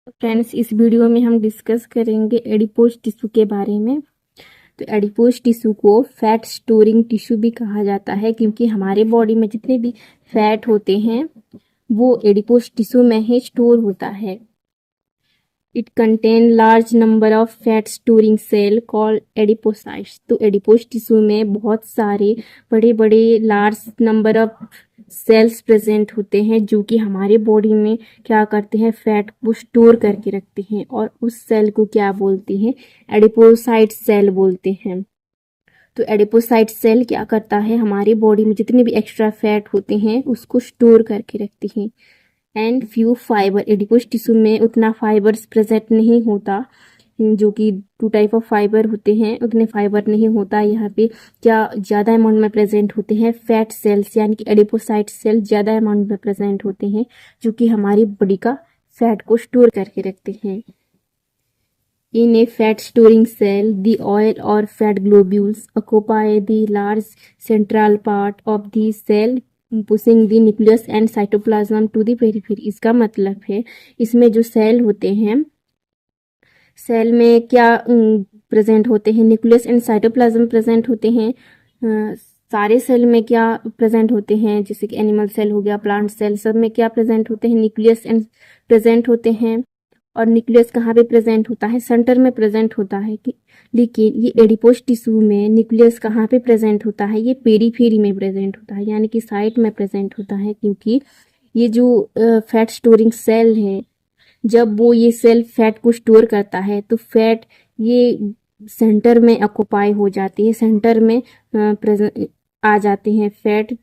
Friends, इस video में हम डिस्कस करेंगे एडिपोज टिश्यू के बारे में। तो एडिपोज टिश्यू को फैट स्टोरिंग टिश्यू भी कहा जाता है, क्योंकि हमारे बॉडी में जितने भी फैट होते हैं वो एडिपोज टिश्यू में ही स्टोर होता है। It contain large number of fat storing cell called adipocytes. तो एडिपोज टिश्यू में बहुत सारे बड़े बड़े large number of cells present होते हैं, जो कि हमारे बॉडी में क्या करते हैं, फैट को स्टोर करके रखते हैं। और उस सेल को क्या बोलते हैं, एडिपोसाइट सेल बोलते हैं। तो एडिपोसाइट सेल क्या करता है, हमारी बॉडी में जितने भी एक्स्ट्रा फैट होते हैं उसको स्टोर करके रखते हैं। And few fibre, adipose tissue में उतना फाइबर्स प्रेजेंट नहीं होता, जो कि 2 टाइप ऑफ फाइबर होते हैं, उतने फाइबर नहीं होता यहाँ पे। क्या ज़्यादा अमाउंट में प्रेजेंट होते हैं, फैट सेल्स यानी कि एडिपोसाइट सेल ज़्यादा अमाउंट में प्रेजेंट होते हैं, जो कि हमारी बॉडी का फैट को स्टोर करके रखते हैं। In a fat storing cell, the oil or fat globules occupy the large central part of the cell, pushing the nucleus and cytoplasm to the periphery। इसका मतलब है इसमें जो सेल होते हैं, सेल में क्या प्रेजेंट होते हैं, न्यूक्लियस एंड साइटोप्लाज्म प्रेजेंट होते हैं। सारे सेल में क्या प्रेजेंट होते हैं, जैसे कि एनिमल सेल हो गया, प्लांट सेल, सब में क्या प्रेजेंट होते हैं, न्यूक्लियस एंड प्रेजेंट होते हैं। और न्यूक्लियस कहाँ पे प्रेजेंट होता है, सेंटर में प्रेजेंट होता है कि, लेकिन ये एडिपोज टिश्यू में न्यूक्लियस कहाँ पे प्रेजेंट होता है, ये पेरीफेरी में प्रेजेंट होता है, यानी कि साइड में प्रेजेंट होता है। क्योंकि ये जो फैट स्टोरिंग सेल है, जब वो ये सेल फैट को स्टोर करता है तो फैट ये सेंटर में ऑक्युपाई हो जाती है, सेंटर में प्रेजेंट आ जाते हैं फैट।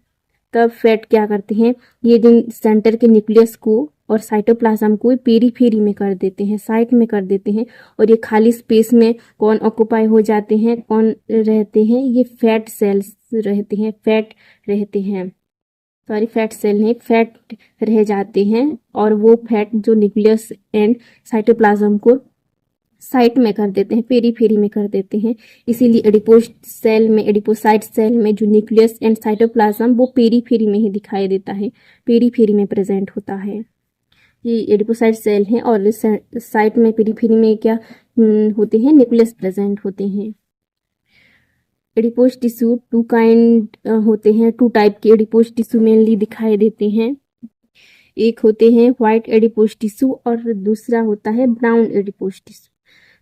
तब फैट क्या करते हैं, ये जिन सेंटर के न्यूक्लियस को और साइटोप्लाज्म को पेरीफेरी में कर देते हैं, साइड में कर देते हैं। और ये खाली स्पेस में कौन ऑक्युपाई हो जाते हैं, कौन रहते हैं, ये फैट सेल्स रहते हैं, फैट रहते हैं, सॉरी फैट सेल नहीं, फैट रह जाते हैं। और वो फैट जो न्यूक्लियस एंड साइटोप्लाज्म को साइट में कर देते हैं, पेरीफेरी में कर देते हैं। इसीलिए एडिपोज सेल में, एडिपोसाइट सेल में जो न्यूक्लियस एंड साइटोप्लाज्म वो पेरीफेरी में ही दिखाई देता है, पेरीफेरी में प्रेजेंट होता है। ये एडिपोसाइट सेल है। और साइट में, पेरीफेरी में क्या होते हैं, न्यूक्लियस प्रेजेंट होते हैं। एडिपोज टिश्यू 2 काइंड होते हैं, 2 टाइप के एडिपोज टिश्यू मेनली दिखाई देते हैं। एक होते हैं व्हाइट एडिपोज टिश्यू और दूसरा होता है ब्राउन एडिपोज टिश्यू।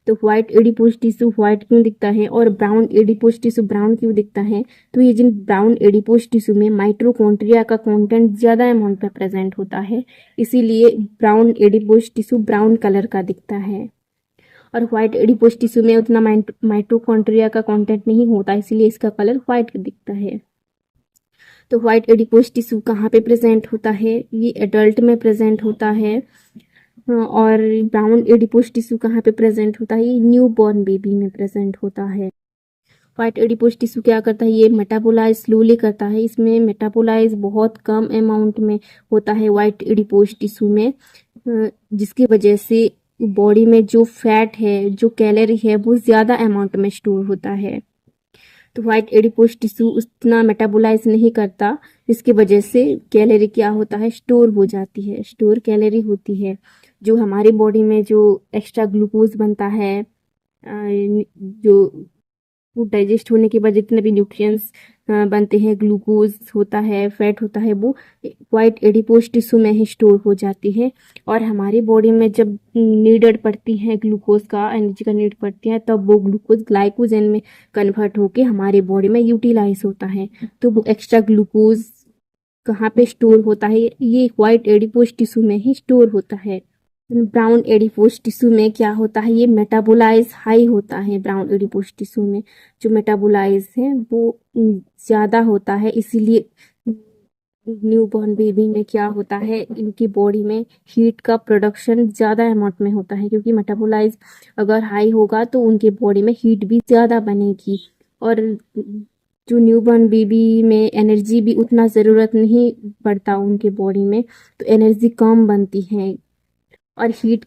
तो व्हाइट एडिपोज टिश्यू व्हाइट क्यों दिखता है और ब्राउन एडिपोज टिश्यू ब्राउन क्यों दिखता है, तो ये जिन ब्राउन एडिपोज टिश्यू में माइटोकॉन्ड्रिया का कंटेंट ज़्यादा अमाउंट में प्रेजेंट होता है, इसीलिए brown adipose tissue brown colour का दिखता है। और व्हाइट एडिपोज टिश्यू में उतना माइटोकॉन्ड्रिया का कंटेंट नहीं होता, इसीलिए इसका कलर व्हाइट दिखता है। तो व्हाइट एडिपोज टिश्यू कहाँ पे प्रेजेंट होता है, ये एडल्ट में प्रेजेंट होता है। और ब्राउन एडिपोज टिश्यू कहाँ पे प्रेजेंट होता है, ये न्यू बॉर्न बेबी में प्रेजेंट होता है। व्हाइट एडिपोज टिश्यू क्या करता है, ये मेटाबोलाइज स्लोली करता है, इसमें मेटाबोलाइज बहुत कम अमाउंट में होता है व्हाइट एडिपोज टिश्यू में, जिसकी वजह से बॉडी में जो फैट है, जो कैलोरी है, वो ज़्यादा अमाउंट में स्टोर होता है। तो व्हाइट एडिपोज टिश्यू उतना मेटाबोलाइज नहीं करता, इसकी वजह से कैलोरी क्या होता है, स्टोर हो जाती है, स्टोर कैलोरी होती है। जो हमारी बॉडी में जो एक्स्ट्रा ग्लूकोज बनता है, जो फूड डाइजेस्ट होने के बाद जितने भी न्यूट्रिएंट्स बनते हैं, ग्लूकोज होता है, फैट होता है, वो व्हाइट एडिपोज टिश्यू में ही स्टोर हो जाती है। और हमारी बॉडी में जब नीडेड पड़ती है, ग्लूकोज का, एनर्जी का नीड पड़ती है, तब वो ग्लूकोज ग्लाइकोजन में कन्वर्ट होके हमारी बॉडी में यूटिलाइज होता है। तो वो एक्स्ट्रा ग्लूकोज कहाँ पे स्टोर होता है, ये व्हाइट एडिपोज टिश्यू में ही स्टोर होता है। ब्राउन एडिपोज टिश्यू में क्या होता है, ये मेटाबोलाइज हाई होता है। ब्राउन एडिपोज टिश्यू में जो मेटाबोलाइज है वो ज़्यादा होता है, इसीलिए न्यू बॉर्न बेबी में क्या होता है, इनकी बॉडी में हीट का प्रोडक्शन ज़्यादा अमाउंट में होता है, क्योंकि मेटाबोलाइज अगर हाई होगा तो उनके बॉडी में हीट भी ज़्यादा बनेगी। और जो न्यू बॉर्न बेबी में एनर्जी भी उतना ज़रूरत नहीं पड़ता उनके बॉडी में, तो एनर्जी कम बनती है। और हीट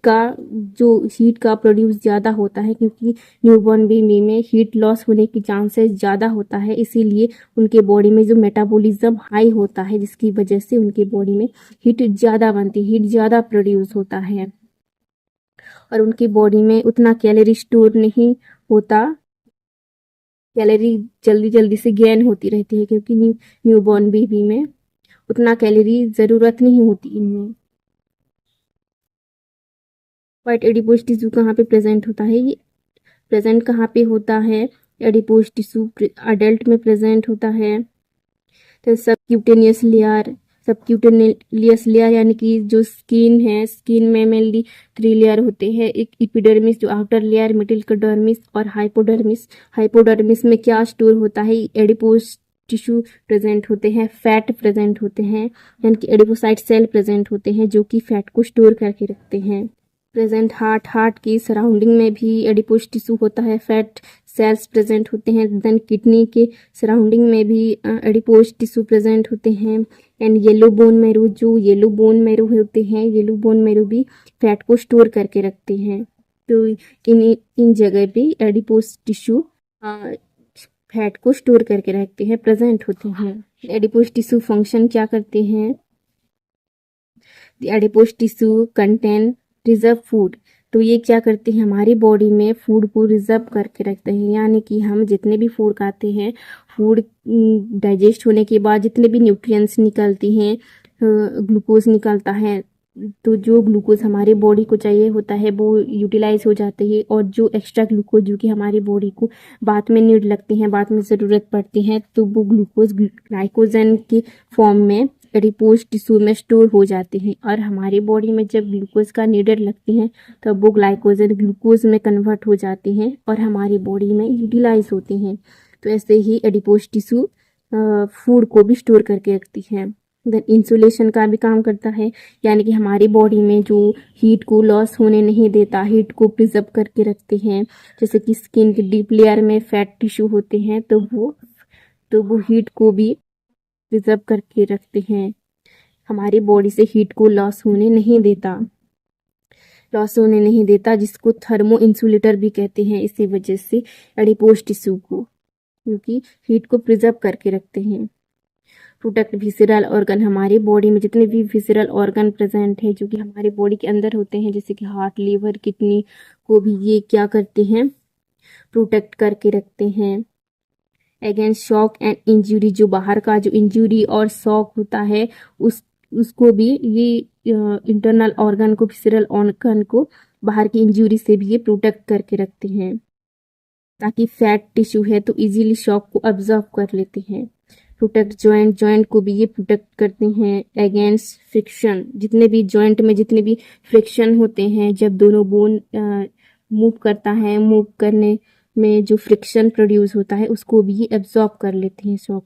का प्रोड्यूस ज़्यादा होता है, क्योंकि न्यूबॉर्न बेबी में हीट लॉस होने की चांसेस ज़्यादा होता है, इसीलिए उनके बॉडी में जो मेटाबॉलिज्म हाई होता है, जिसकी वजह से उनके बॉडी में हीट ज़्यादा बनती है, हीट ज़्यादा प्रोड्यूस होता है। और उनकी बॉडी में उतना कैलोरी स्टोर नहीं होता। कैलोरी जल्दी जल्दी से गेन होती रहती है क्योंकि न्यूबॉर्न बेबी में उतना कैलोरी ज़रूरत नहीं होती इनमें। वाइट एडिपोज टिश्यू कहाँ पे प्रेजेंट होता है? ये प्रेजेंट कहाँ पे होता है? एडिपोज टिश्यू अडल्ट में प्रेजेंट होता है। तो सबक्यूटेनियस लेयर, सबक्यूटेनियस लेयर यानी कि जो स्किन है, स्किन में मेनली 3 लेयर होते हैं। एक एपिडर्मिस जो आउटर लेयर, मिडिल और हाइपोडर्मिस। हाइपोडर्मिस में क्या स्टोर होता है? एडिपोज टिश्यू प्रेजेंट होते हैं, फैट प्रेजेंट होते हैं, यानी कि एडिपोसाइट सेल प्रेजेंट होते हैं जो कि फैट को स्टोर करके रखते हैं। प्रेजेंट हार्ट की सराउंडिंग में भी एडिपोज टिश्यू होता है, फैट सेल्स प्रेजेंट होते हैं। देन किडनी के सराउंडिंग में भी एडिपोज टिश्यू प्रेजेंट होते हैं। एंड येलो बोन मैरो, जो येलो बोन मैरो होते हैं, येलो बोन मैरो भी फैट को स्टोर करके रखते हैं। तो इन जगह पे एडिपोज टिश्यू फैट को स्टोर करके रखते हैं, प्रेजेंट होते हैं। एडिपोज टिश्यू फंक्शन क्या करते हैं? Adipose tissue contain reserve food. तो ये क्या करते हैं? हमारी बॉडी में फूड को रिजर्व करके रखते हैं, यानी कि हम जितने भी फूड खाते हैं, फूड डाइजेस्ट होने के बाद जितने भी न्यूट्रिएंट्स निकलती हैं, ग्लूकोज निकलता है, तो जो ग्लूकोज हमारी बॉडी को चाहिए होता है वो यूटिलाइज हो जाते हैं। और जो एक्स्ट्रा ग्लूकोज जो कि हमारी बॉडी को बाद में नीड लगते हैं, बाद में ज़रूरत पड़ती है, तो वो ग्लूकोज ग्लाइकोजन के फॉर्म में एडिपोज टिश्यू में स्टोर हो जाते हैं। और हमारी बॉडी में जब ग्लूकोज का नीडेड लगती हैं तब वो ग्लाइकोजन ग्लूकोज में कन्वर्ट हो जाते हैं और हमारी बॉडी में यूटिलाइज होते हैं। तो ऐसे ही एडिपोज टिश्यू फूड को भी स्टोर करके रखती है। देन इंसुलेशन का भी काम करता है, यानी कि हमारी बॉडी में जो हीट को लॉस होने नहीं देता, हीट को प्रिजर्व करके रखते हैं। जैसे कि स्किन के डीप लेयर में फैट टिश्यू होते हैं तो वो हीट को भी प्रिजर्व करके रखते हैं, हमारी बॉडी से हीट को लॉस होने नहीं देता, जिसको थर्मो इंसुलेटर भी कहते हैं। इसी वजह से एडिपोज टिश्यू को, क्योंकि हीट को प्रिजर्व करके रखते हैं। प्रोटेक्ट विसरल ऑर्गन, हमारी बॉडी में जितने भी विसरल ऑर्गन प्रेजेंट है जो कि हमारी बॉडी के अंदर होते हैं, जैसे कि हार्ट, लीवर, किडनी को भी ये क्या करते हैं? प्रोटेक्ट करके रखते हैं अगेंस्ट शॉक एंड इंजरी। जो बाहर का जो इंजरी और शॉक होता है उसको भी ये इंटरनल ऑर्गन को, विसरल ऑर्गन को बाहर की इंजरी से भी ये प्रोटेक्ट करके रखते हैं, ताकि फैट टिश्यू है तो इजीली शॉक को अब्जॉर्ब कर लेते हैं। प्रोटेक्ट जॉइंट को भी ये प्रोटेक्ट करते हैं अगेंस्ट फ्रिक्शन। जितने भी जॉइंट में जितने भी फ्रिक्शन होते हैं, जब दोनों बोन मूव करता है, मूव करने में जो फ्रिक्शन प्रोड्यूस होता है उसको भी ये एब्जॉर्ब कर लेते हैं शॉक।